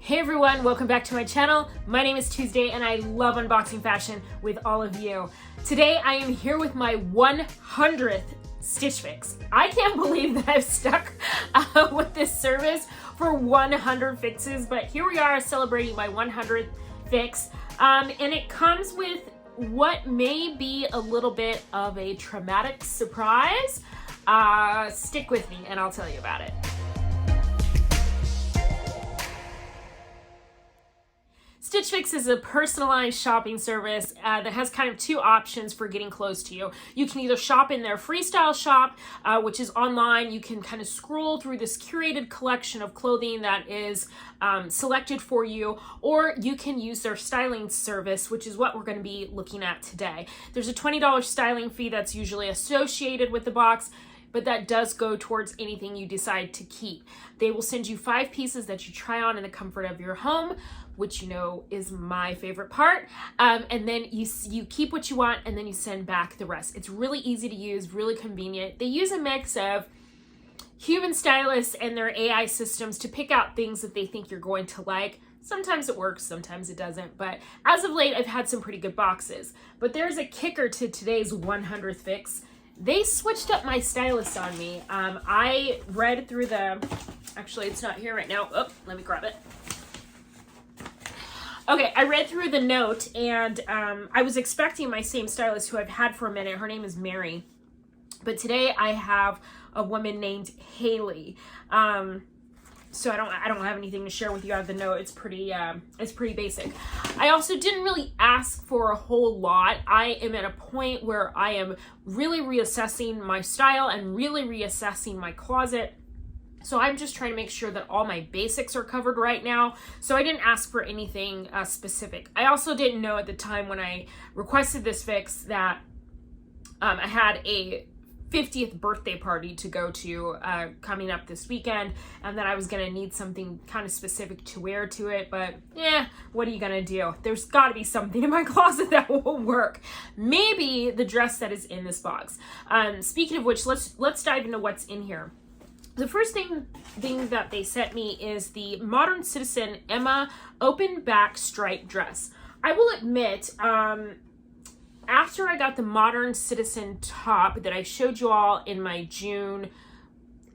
Hey everyone, welcome back to my channel. My name is Tuesday and I love unboxing fashion with all of you. Today I am here with my 100th Stitch Fix. I can't believe that I've stuck with this service for 100 fixes, but here we are celebrating my 100th fix. And it comes with what may be a little bit of a traumatic surprise. Stick with me and I'll tell you about it. Stitchfix is a personalized shopping service that has kind of two options for getting close to you. You can either shop in their freestyle shop, which is online. You can kind of scroll through this curated collection of clothing that is selected for you, or you can use their styling service, which is what we're going to be looking at today. There's a $20 styling fee that's usually associated with the box, but that does go towards anything you decide to keep. They will send you 5 pieces that you try on in the comfort of your home, which you know is my favorite part. And then you keep what you want and then you send back the rest. It's really easy to use, really convenient. They use a mix of human stylists and their AI systems to pick out things that they think you're going to like. Sometimes it works, sometimes it doesn't, but as of late, I've had some pretty good boxes. But there's a kicker to today's 100th fix. They switched up my stylist on me. I read through actually it's not here right now. Oh, let me grab it. Okay, I read through the note and I was expecting my same stylist who I've had for a minute. Her name is Mary. But today I have a woman named Haley. So I don't have anything to share with you out of the note. It's pretty basic. I also didn't really ask for a whole lot. I am at a point where I am really reassessing my style and really reassessing my closet. So I'm just trying to make sure that all my basics are covered right now. So I didn't ask for anything specific. I also didn't know at the time when I requested this fix that I had a 50th birthday party to go to coming up this weekend, and that I was gonna need something kind of specific to wear to it, but what are you gonna do? There's gotta be something in my closet that will work. Maybe the dress that is in this box. Speaking of which, let's dive into what's in here. The first thing that they sent me is the Modern Citizen Emma open back stripe dress. I will admit, after I got the Modern Citizen top that I showed you all in my June,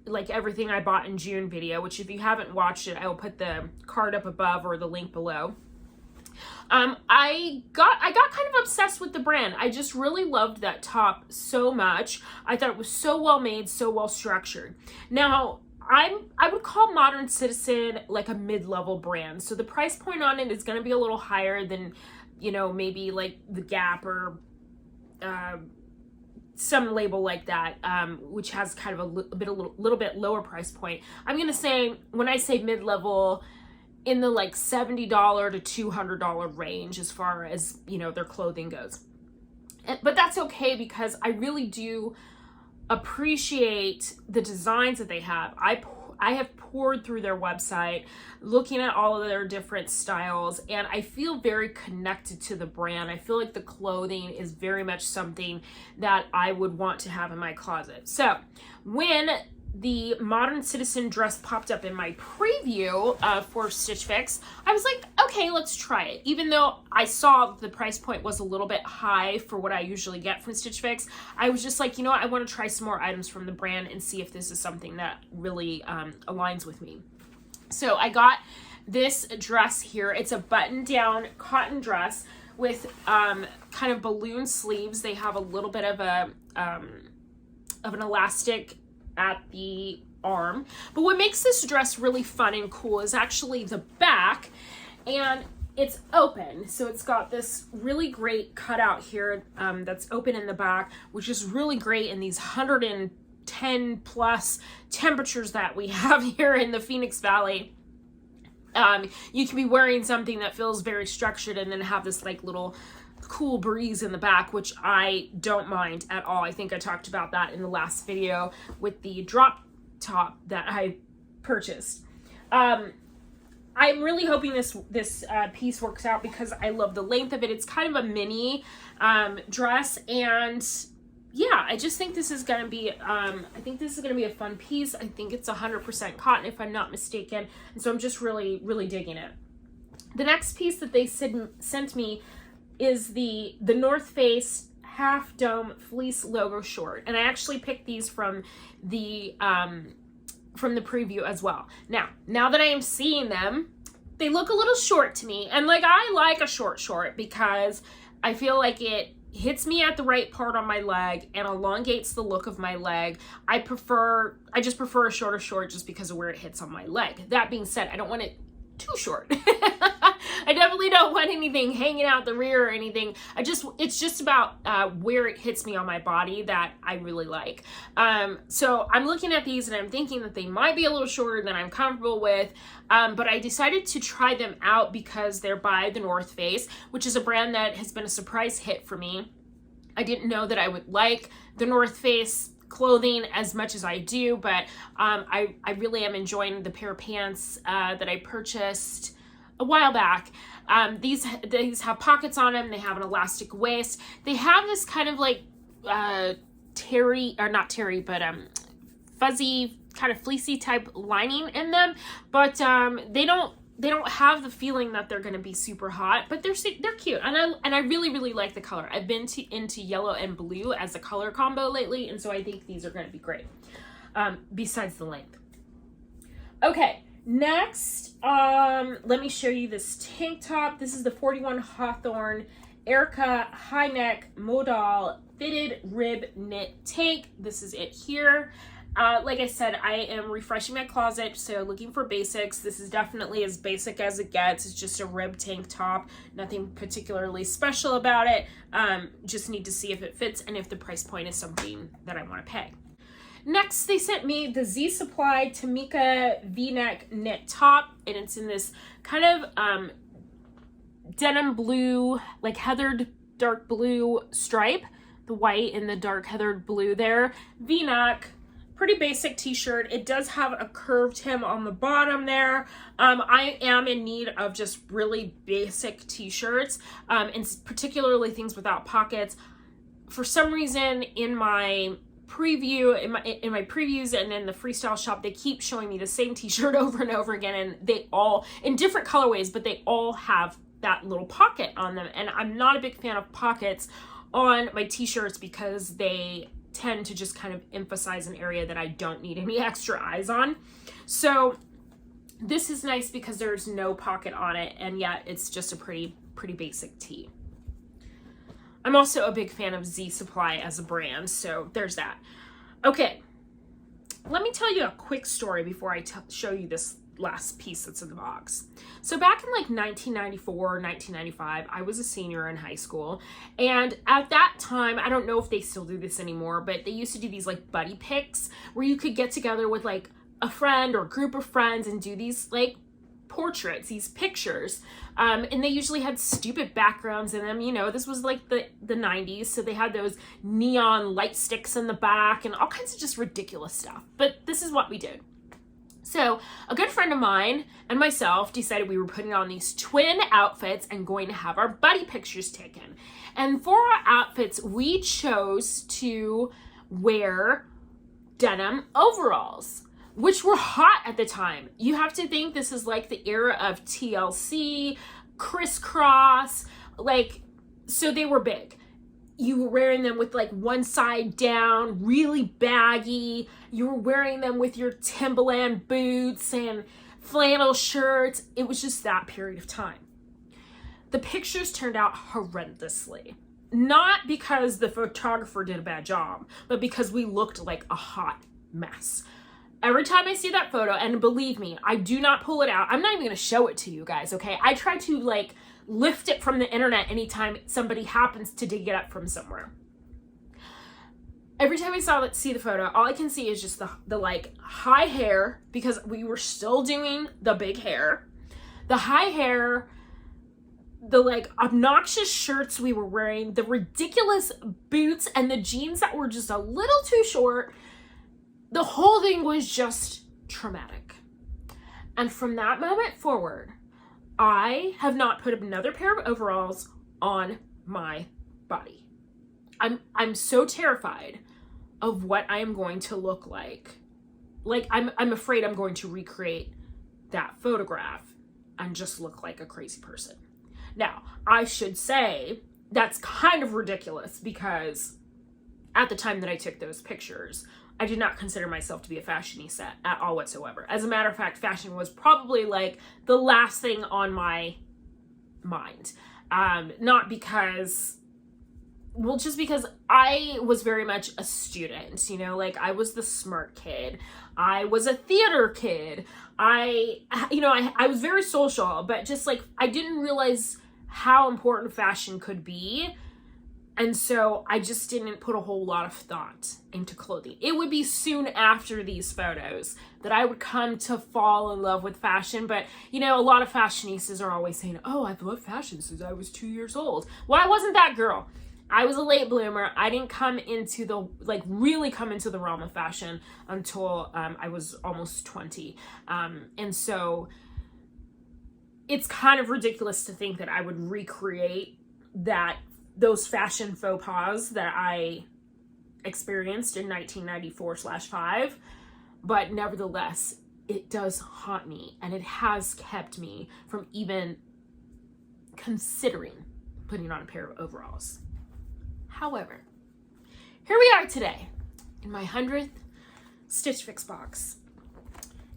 like everything I bought in June video, which if you haven't watched it, I will put the card up above or the link below. I got kind of obsessed with the brand. I just really loved that top so much. I thought it was so well made, so well structured. Now, I would call Modern Citizen like a mid-level brand. So the price point on it is going to be a little higher than, you know, maybe like the Gap or some label like that, which has kind of a little bit lower price point. I'm going to say, when I say mid-level, in the like $70 to $200 range as far as, you know, their clothing goes. But that's okay because I really do appreciate the designs that they have. I have poured through their website, looking at all of their different styles, and I feel very connected to the brand. I feel like the clothing is very much something that I would want to have in my closet. So when the Modern Citizen dress popped up in my preview for Stitch Fix, I was like, okay, let's try it. Even though I saw the price point was a little bit high for what I usually get from Stitch Fix, I was just like, you know what, I want to try some more items from the brand and see if this is something that really aligns with me. So I got this dress here. It's a button-down cotton dress with kind of balloon sleeves. They have a little bit of an elastic at the arm, but what makes this dress really fun and cool is actually the back, and it's open. So it's got this really great cutout here that's open in the back, which is really great in these 110 plus temperatures that we have here in the Phoenix Valley. You can be wearing something that feels very structured and then have this like little cool breeze in the back, which I don't mind at all. I think I talked about that in the last video with the drop top that I purchased. I'm really hoping this piece works out because I love the length of it. It's kind of a mini dress, and yeah, I just think this is going to be, I think this is going to be a fun piece. I think it's 100% cotton if I'm not mistaken. And so I'm just really, really digging it. The next piece that they sent me is the North Face Half Dome Fleece Logo Short. And I actually picked these from the preview as well. Now that I am seeing them, they look a little short to me. And like, I like a short because I feel like it hits me at the right part on my leg and elongates the look of my leg. I just prefer a shorter short just because of where it hits on my leg. That being said, I don't want it too short. I definitely don't want anything hanging out the rear or anything. It's just about where it hits me on my body that I really like. So I'm looking at these and I'm thinking that they might be a little shorter than I'm comfortable with, but I decided to try them out because they're by the North Face, which is a brand that has been a surprise hit for me. I didn't know that I would like the North Face clothing as much as I do, but I really am enjoying the pair of pants that I purchased a while back. These have pockets on them. They have an elastic waist. They have this kind of like fuzzy kind of fleecy type lining in them, but they don't have the feeling that they're going to be super hot, but they're cute, and I really, really like the color. I've been into yellow and blue as a color combo lately, and so I think these are going to be great, besides the length. Okay, next, let me show you this tank top. This is the 41 Hawthorn Erika high neck Modal fitted rib knit tank. This is it here. Like I said, I am refreshing my closet, so looking for basics. This is definitely as basic as it gets. It's just a rib tank top. Nothing particularly special about it. Just need to see if it fits and if the price point is something that I want to pay. Next, they sent me the Z Supply Tamika V-neck knit top, and it's in this kind of denim blue, like heathered dark blue stripe. The white and the dark heathered blue there. V-neck. Pretty basic t-shirt. It does have a curved hem on the bottom there. I am in need of just really basic t-shirts, and particularly things without pockets. For some reason, in my previews and in the freestyle shop, they keep showing me the same t-shirt over and over again, and they all in different colorways, but they all have that little pocket on them. And I'm not a big fan of pockets on my t-shirts because they tend to just kind of emphasize an area that I don't need any extra eyes on. So this is nice because there's no pocket on it, and yet it's just a pretty basic tee. I'm also a big fan of Z Supply as a brand, so there's that. Okay, let me tell you a quick story before I show you this last piece that's in the box. So back in like 1994 or 1995, I was a senior in high school, and at that time, I don't know if they still do this anymore, but they used to do these like buddy pics where you could get together with like a friend or a group of friends and do these like portraits, these pictures, and they usually had stupid backgrounds in them. You know, this was like the 90s, so they had those neon light sticks in the back and all kinds of just ridiculous stuff, but this is what we did. So a good friend of mine and myself decided we were putting on these twin outfits and going to have our buddy pictures taken. And for our outfits, we chose to wear denim overalls, which were hot at the time. You have to think this is like the era of TLC, crisscross, like, so they were big. You were wearing them with like one side down, really baggy. You were wearing them with your Timberland boots and flannel shirts. It was just that period of time. The pictures turned out horrendously. Not because the photographer did a bad job, but because we looked like a hot mess. Every time I see that photo, and believe me, I do not pull it out. I'm not even going to show it to you guys, okay? I try to like lift it from the internet anytime somebody happens to dig it up from somewhere. Every time I see the photo, all I can see is just the like high hair, because we were still doing the big hair, the high hair, the like obnoxious shirts we were wearing, the ridiculous boots, and the jeans that were just a little too short. The whole thing was just traumatic. And from that moment forward, I have not put another pair of overalls on my body. I'm so terrified of what I am going to look like. Like, I'm afraid I'm going to recreate that photograph and just look like a crazy person. Now, I should say that's kind of ridiculous because at the time that I took those pictures, I did not consider myself to be a fashionista at all whatsoever. As a matter of fact, fashion was probably like the last thing on my mind. Not because, well, just because I was very much a student, you know, like I was the smart kid. I was a theater kid. I was very social, but just like, I didn't realize how important fashion could be. And so I just didn't put a whole lot of thought into clothing. It would be soon after these photos that I would come to fall in love with fashion. But, you know, a lot of fashionistas are always saying, oh, I've loved fashion since I was 2 years old. Well, I wasn't that girl. I was a late bloomer. I didn't come into the, like, really come into the realm of fashion until I was almost 20. And so it's kind of ridiculous to think that I would recreate those fashion faux pas that I experienced in 1994/5, but nevertheless, it does haunt me, and it has kept me from even considering putting on a pair of overalls. However, here we are today in my 100th Stitchfix box.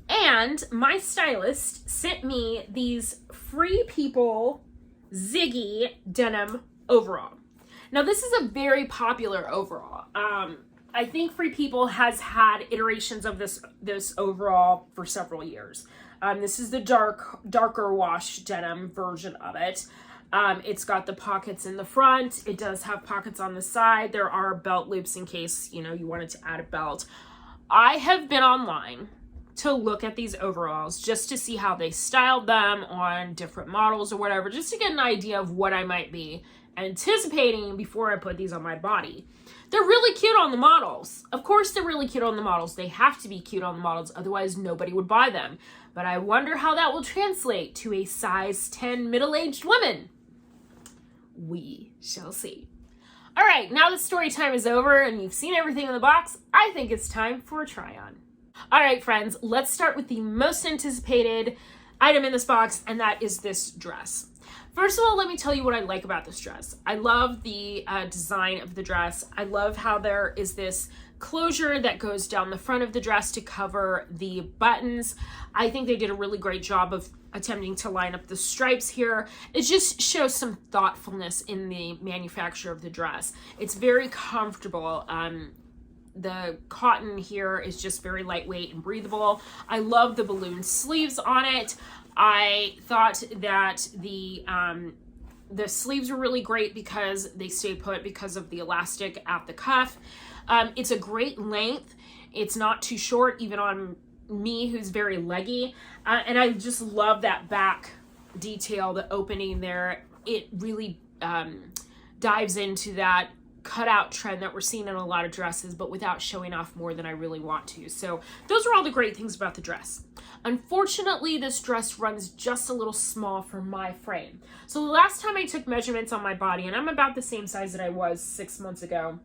And my stylist sent me these Free People Ziggy denim overall. Now, this is a very popular overall. I think Free People has had iterations of this overall for several years. This is the darker wash denim version of it. It's got the pockets in the front. It does have pockets on the side. There are belt loops in case, you know, you wanted to add a belt. I have been online to look at these overalls just to see how they styled them on different models or whatever, just to get an idea of what I might be anticipating before I put these on my body. They're really cute on the models. Of course they're really cute on the models. They have to be cute on the models, otherwise nobody would buy them. But I wonder how that will translate to a size 10 middle-aged woman. We shall see. All right, now that story time is over and you've seen everything in the box, I think it's time for a try-on. All right, friends, let's start with the most anticipated item in this box, and that is this dress. First of all, let me tell you what I like about this dress. I love the design of the dress. I love how there is this closure that goes down the front of the dress to cover the buttons. I think they did a really great job of attempting to line up the stripes here. It just shows some thoughtfulness in the manufacture of the dress. It's very comfortable. The cotton here is just very lightweight and breathable. I love the balloon sleeves on it. I thought that the sleeves were really great because they stayed put because of the elastic at the cuff. It's a great length. It's not too short, even on me, who's very leggy. And I just love that back detail, the opening there. It really dives into that cutout trend that we're seeing in a lot of dresses, but without showing off more than I really want to. So those are all the great things about the dress. Unfortunately, this dress runs just a little small for my frame. So the last time I took measurements on my body, and I'm about the same size that I was 6 months ago,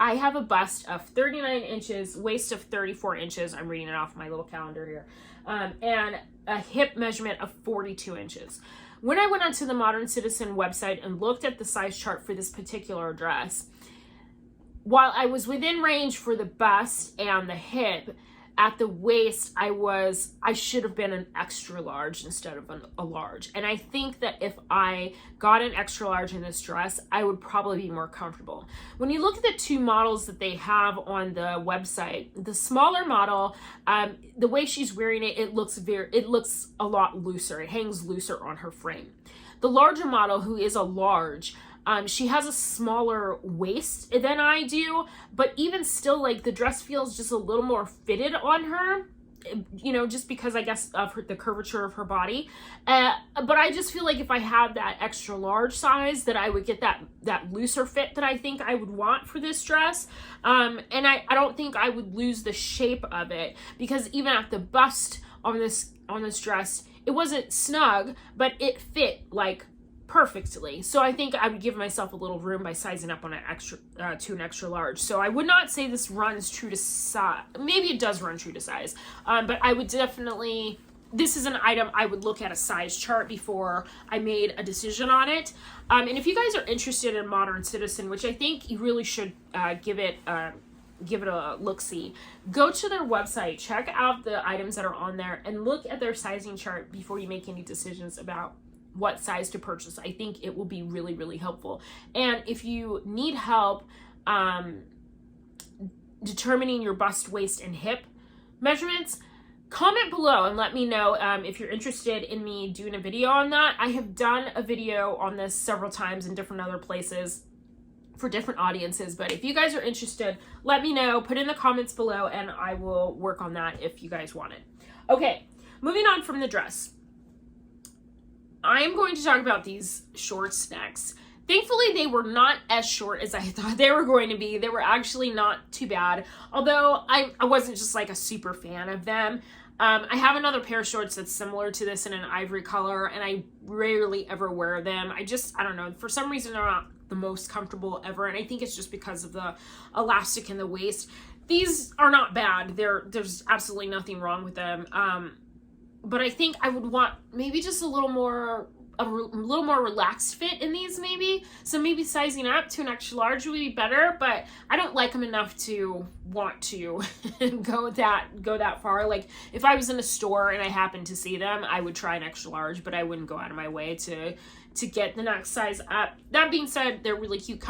I have a bust of 39 inches, waist of 34 inches. I'm reading it off my little calendar here. And a hip measurement of 42 inches. When I went onto the Modern Citizen website and looked at the size chart for this particular dress, while I was within range for the bust and the hip, at the waist, I should have been an extra large instead of a large. And I think that if I got an extra large in this dress, I would probably be more comfortable. When you look at the two models that they have on the website, the smaller model, the way she's wearing it, it looks a lot looser. It hangs looser on her frame. The larger model, who is a large, she has a smaller waist than I do, but even still, like, the dress feels just a little more fitted on her, you know, just because I guess of the curvature of her body. But I just feel like if I had that extra large size, that I would get that looser fit that I think I would want for this dress. And I don't think I would lose the shape of it, because even at the bust on this dress, it wasn't snug, but it fit like perfectly. So I think I would give myself a little room by sizing up on an extra to an extra large. So I would not say this runs true to size. Maybe it does run true to size, but I would definitely, this is an item I would look at a size chart before I made a decision on it. And if you guys are interested in Modern Citizen, which I think you really should give it a look-see, go to their website, check out the items that are on there, and look at their sizing chart before you make any decisions about what size to purchase. I think it will be really, really helpful. And if you need help determining your bust, waist, and hip measurements, comment below and let me know if you're interested in me doing a video on that. I have done a video on this several times in different other places for different audiences, but if you guys are interested, let me know, put in the comments below, and I will work on that if you guys want it. Okay, moving on from the dress. I'm going to talk about these shorts next. Thankfully, they were not as short as I thought they were going to be. They were actually not too bad, although I wasn't just like a super fan of them. I have another pair of shorts that's similar to this in an ivory color, and I rarely ever wear them. I don't know, for some reason they're not the most comfortable ever, and I think it's just because of the elastic in the waist. These are not bad. There's absolutely nothing wrong with them. But I think I would want maybe just a little more relaxed fit in these, maybe. So maybe sizing up to an extra large would be better, but I don't like them enough to want to go that far. Like if I was in a store and I happened to see them, I would try an extra large, but I wouldn't go out of my way to get the next size up. That being said, they're really cute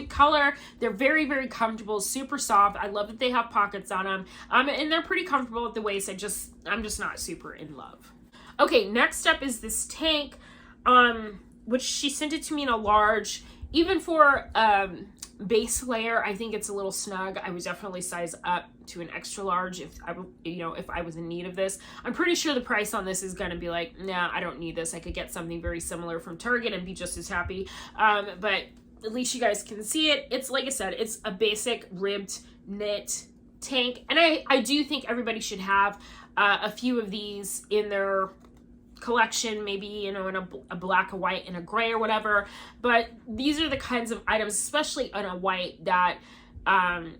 color. They're very, very comfortable, super soft. I love that they have pockets on them, and they're pretty comfortable at the waist. I'm just not super in love. Okay, next up is this tank, which she sent it to me in a large. Even for base layer, I think it's a little snug. I would definitely size up to an extra large if I was in need of this. I'm pretty sure the price on this is going to be like, nah, I don't need this. I could get something very similar from Target and be just as happy. But at least you guys can see it. It's, like I said, it's a basic ribbed knit tank, and I do think everybody should have a few of these in their collection, maybe in a black, a white, and a gray or whatever. But these are the kinds of items, especially on a white, that I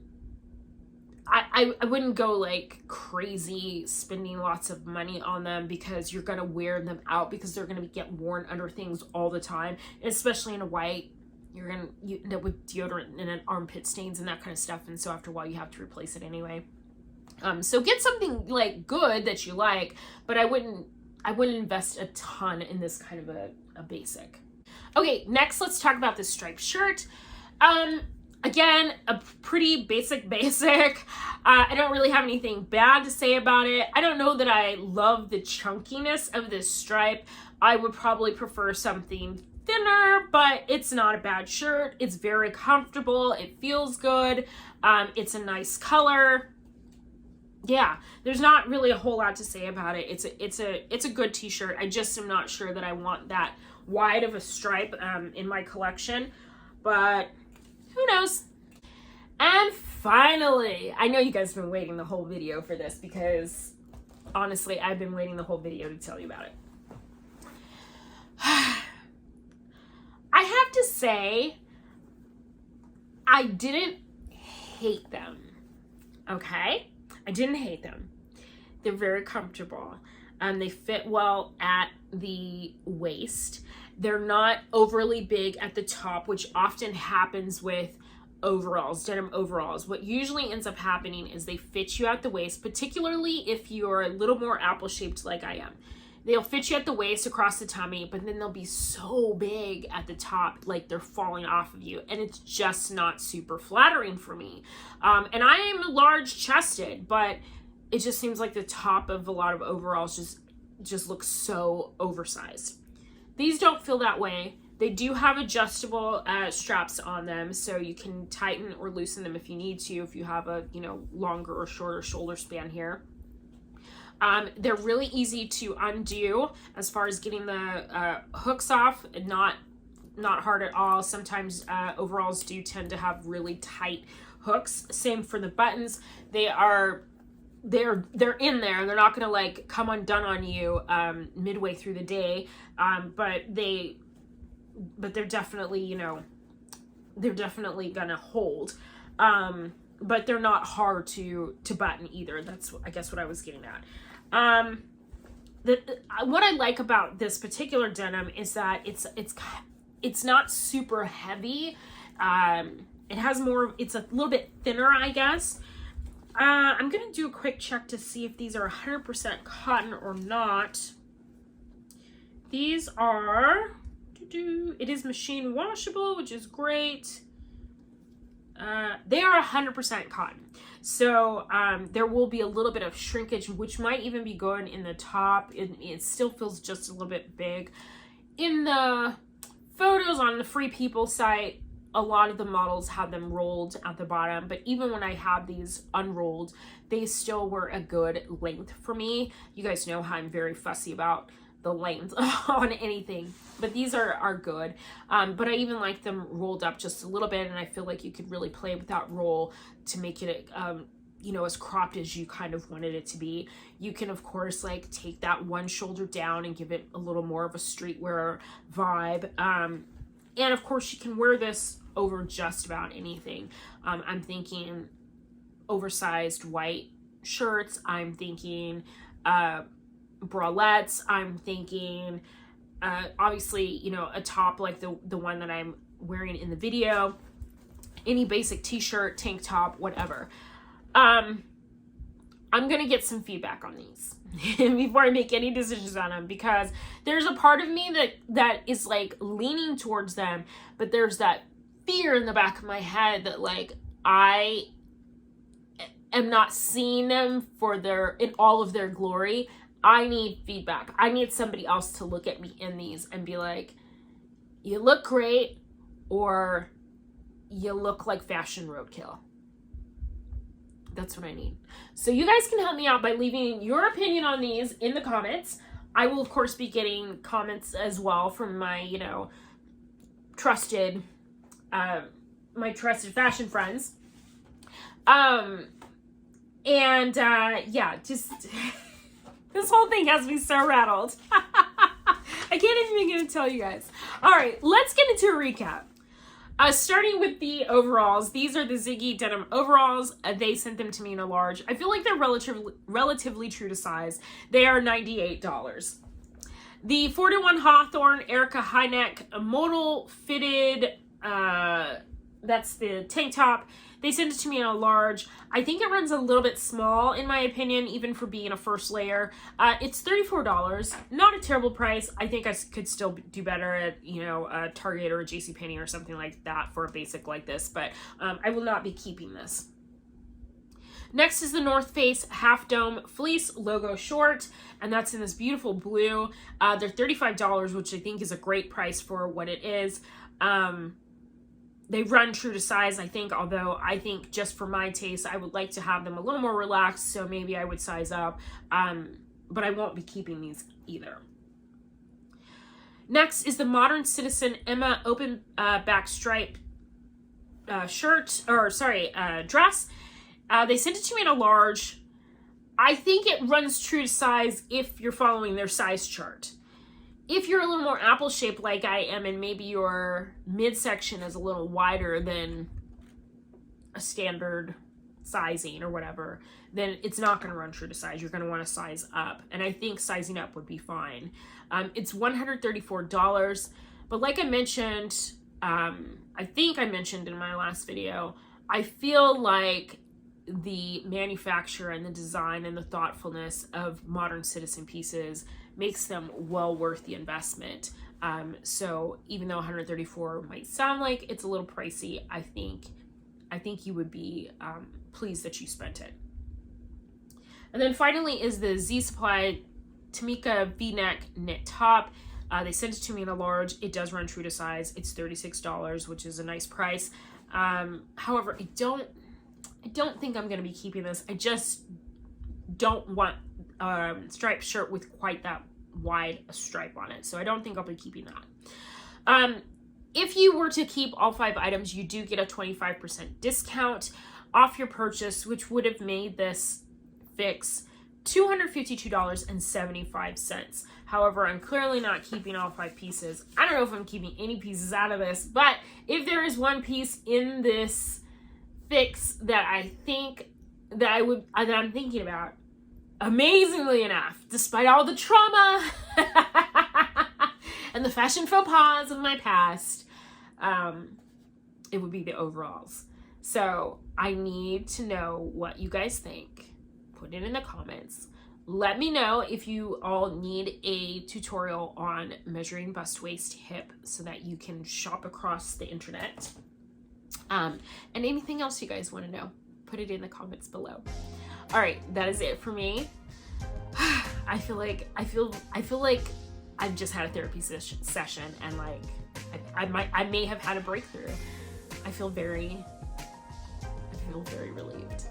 wouldn't go like crazy spending lots of money on them, because you're gonna wear them out, because they're gonna get worn under things all the time, and especially in a white, you end up with deodorant and armpit stains and that kind of stuff, and so after a while you have to replace it anyway. So get something like good that you like, but I wouldn't invest a ton in this kind of a basic. Okay, next let's talk about this striped shirt. Again, a pretty basic. I don't really have anything bad to say about it. I don't know that I love the chunkiness of this stripe. I would probably prefer something thinner, but it's not a bad shirt. It's very comfortable. It feels good. It's a nice color. Yeah, there's not really a whole lot to say about it. It's a good t-shirt. I just am not sure that I want that wide of a stripe in my collection, but who knows? And finally, I know you guys have been waiting the whole video for this, because honestly, I've been waiting the whole video to tell you about it. I have to say, I didn't hate them, okay? I didn't hate them. They're very comfortable. They fit well at the waist. They're not overly big at the top, which often happens with overalls, denim overalls. What usually ends up happening is they fit you at the waist, particularly if you're a little more apple-shaped like I am. They'll fit you at the waist across the tummy, but then they'll be so big at the top, like they're falling off of you, and it's just not super flattering for me. And I am large chested, but it just seems like the top of a lot of overalls just looks so oversized. These don't feel that way. They do have adjustable straps on them, so you can tighten or loosen them if you need to, if you have a longer or shorter shoulder span here. They're really easy to undo as far as getting the hooks off, and not hard at all. Sometimes overalls do tend to have really tight hooks. Same for the buttons. They are they're in there. They're not gonna like come undone on you midway through the day, but they're definitely, you know, they're definitely gonna hold, but they're not hard to button either. That's, I guess, what I was getting at. What I like about this particular denim is that it's not super heavy. It has more, it's a little bit thinner, I guess. I'm gonna do a quick check to see if these are 100% cotton or not. These are, it is machine washable, which is great. They are 100% cotton. So there will be a little bit of shrinkage, which might even be going in the top. It still feels just a little bit big. In the photos on the Free People site, a lot of the models have them rolled at the bottom, but even when I had these unrolled, they still were a good length for me. You guys know how I'm very fussy about the length on anything, but these are good. But I even like them rolled up just a little bit, and I feel like you could really play with that roll to make it you know, as cropped as you kind of wanted it to be. You can, of course, like take that one shoulder down and give it a little more of a streetwear vibe. And of course you can wear this over just about anything. I'm thinking oversized white shirts. I'm thinking bralettes. I'm thinking obviously, you know, a top like the one that I'm wearing in the video. Any basic t-shirt, tank top, whatever. I'm gonna get some feedback on these before I make any decisions on them, because there's a part of me that is like leaning towards them, but there's that fear in the back of my head that like I am not seeing them in all of their glory. I need feedback. I need somebody else to look at me in these and be like, you look great, or you look like fashion roadkill. That's what I need. So you guys can help me out by leaving your opinion on these in the comments. I will, of course, be getting comments as well from my, you know, trusted fashion friends. Yeah, just this whole thing has me so rattled. I can't even begin to tell you guys. All right, let's get into a recap. Starting with the overalls, these are the Ziggy denim overalls. They sent them to me in a large. I feel like they're relatively true to size. They are $98. The 41 Hawthorn Erika high neck modal fitted, that's the tank top. They sent it to me in a large. I think it runs a little bit small, in my opinion, even for being a first layer. It's $34. Not a terrible price. I think I could still do better at, you know, a Target or a JCPenney or something like that for a basic like this, but I will not be keeping this. Next is the North Face Half Dome Fleece Logo Short, and that's in this beautiful blue. They're $35, which I think is a great price for what it is. They run true to size, I think, although I think just for my taste, I would like to have them a little more relaxed, so maybe I would size up, but I won't be keeping these either. Next is the Modern Citizen Emma open back stripe dress. They sent it to me in a large. I think it runs true to size if you're following their size chart. If you're a little more apple shaped like I am, and maybe your midsection is a little wider than a standard sizing or whatever, then it's not going to run true to size. You're going to want to size up, and I think sizing up would be fine. It's $134, but like I mentioned, I think I mentioned in my last video, I feel like the manufacture and the design and the thoughtfulness of Modern Citizen pieces makes them well worth the investment. So even though $134 might sound like it's a little pricey, I think you would be pleased that you spent it. And then finally is the Z Supply Tamika V-neck knit top. They sent it to me in a large. It does run true to size. It's $36, which is a nice price. However, I don't think I'm going to be keeping this. I just don't want striped shirt with quite that wide a stripe on it, so I don't think I'll be keeping that. If you were to keep all 5 items, you do get a 25% discount off your purchase, which would have made this fix $252.75. However, I'm clearly not keeping all 5 pieces. I don't know if I'm keeping any pieces out of this, but if there is one piece in this fix that I think that I'm thinking about, amazingly enough, despite all the trauma and the fashion faux pas of my past, it would be the overalls. So I need to know what you guys think. Put it in the comments. Let me know if you all need a tutorial on measuring bust, waist, hip so that you can shop across the internet. And anything else you guys want to know, put it in the comments below. All right, that is it for me. I feel like I've just had a therapy session, and like I may have had a breakthrough. I feel very relieved.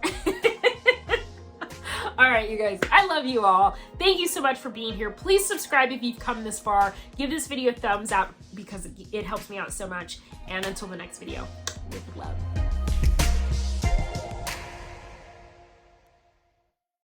All right, you guys, I love you all. Thank you so much for being here. Please subscribe if you've come this far. Give this video a thumbs up because it helps me out so much. And until the next video, with love.